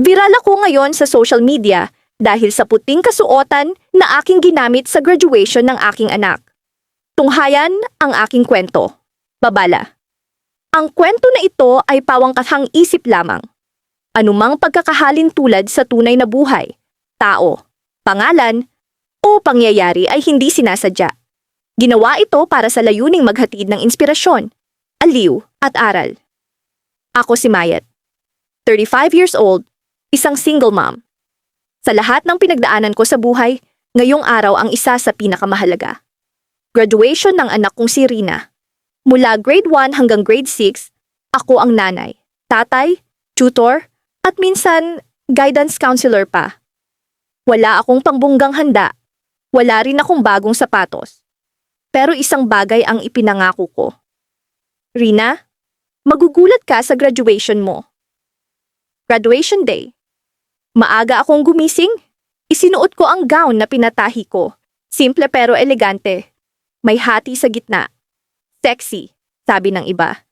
Viral ako ngayon sa social media dahil sa puting kasuotan na aking ginamit sa graduation ng aking anak. Tunghayan ang aking kwento. Babala. Ang kwento na ito ay pawangkatang isip lamang. Anumang pagkakahalin tulad sa tunay na buhay, tao, pangalan, o pangyayari ay hindi sinasadya. Ginawa ito para sa layuning maghatid ng inspirasyon, aliw at aral. Ako si Mayet, 35 years old, isang single mom. Sa lahat ng pinagdaanan ko sa buhay, ngayong araw ang isa sa pinakamahalaga. Graduation ng anak kong si Rina. Mula grade 1 hanggang grade 6, ako ang nanay, tatay, tutor, at minsan guidance counselor pa. Wala akong pangbunggang handa. Wala rin akong bagong sapatos. Pero isang bagay ang ipinangako ko. Rina, magugulat ka sa graduation mo. Graduation day. Maaga akong gumising. Isinuot ko ang gown na pinatahi ko. Simple pero elegante. May hati sa gitna. Sexy, sabi ng iba.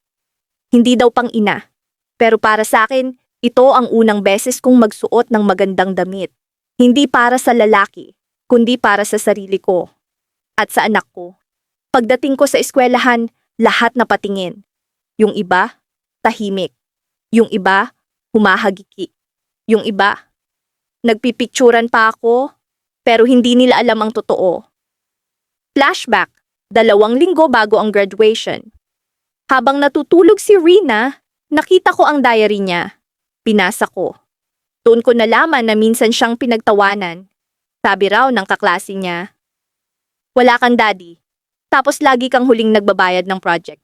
Hindi daw pang ina. Pero para sa akin, ito ang unang beses kong magsuot ng magandang damit. Hindi para sa lalaki, kundi para sa sarili ko. At sa anak ko. Pagdating ko sa eskwelahan, lahat na patingin. Yung iba, tahimik. Yung iba, humahagiki. Yung iba, nagpipicturan pa ako, pero hindi nila alam ang totoo. Flashback, 2 linggo bago ang graduation. Habang natutulog si Rina, nakita ko ang diary niya. Pinasa ko. Doon ko nalaman na minsan siyang pinagtawanan. Sabi raw ng kaklase niya, "Wala kang daddy, tapos lagi kang huling nagbabayad ng project."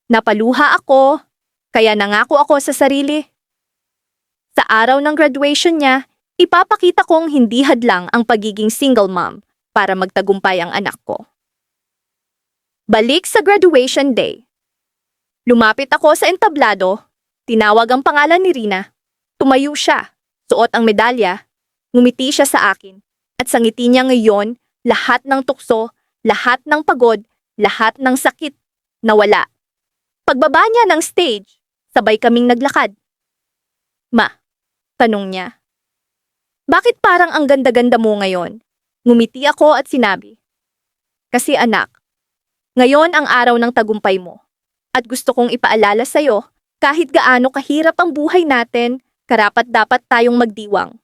Napaluha ako, kaya nangako ako sa sarili. Sa araw ng graduation niya, ipapakita kong hindi hadlang ang pagiging single mom para magtagumpay ang anak ko. Balik sa graduation day. Lumapit ako sa entablado, tinawag ang pangalan ni Rina. Tumayo siya, suot ang medalya, ngumiti siya sa akin, at sa ngiti niya ngayon, lahat ng tukso, lahat ng pagod, lahat ng sakit, nawala. Pagbaba niya ng stage, sabay kaming naglakad. "Ma," tanong niya, "bakit parang ang ganda-ganda mo ngayon?" Ngumiti ako at sinabi, "Kasi anak, ngayon ang araw ng tagumpay mo. At gusto kong ipaalala sa'yo, kahit gaano kahirap ang buhay natin, karapat-dapat tayong magdiwang."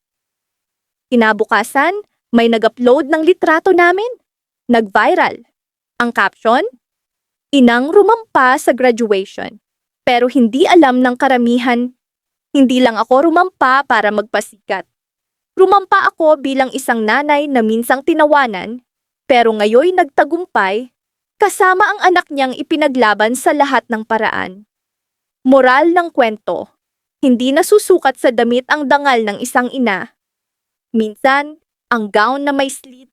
Kinabukasan, may nag-upload ng litrato namin. Nag-viral. Ang caption, "Inang rumampa sa graduation." Pero hindi alam ng karamihan, hindi lang ako rumampa para magpasikat. Rumampa ako bilang isang nanay na minsang tinawanan, pero ngayoy nagtagumpay, kasama ang anak niyang ipinaglaban sa lahat ng paraan. Moral ng kwento, hindi nasusukat sa damit ang dangal ng isang ina. Minsan, ang gown na may slit,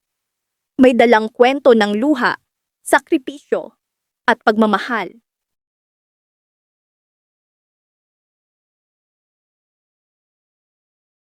may dalang kwento ng luha, sakripisyo, at pagmamahal.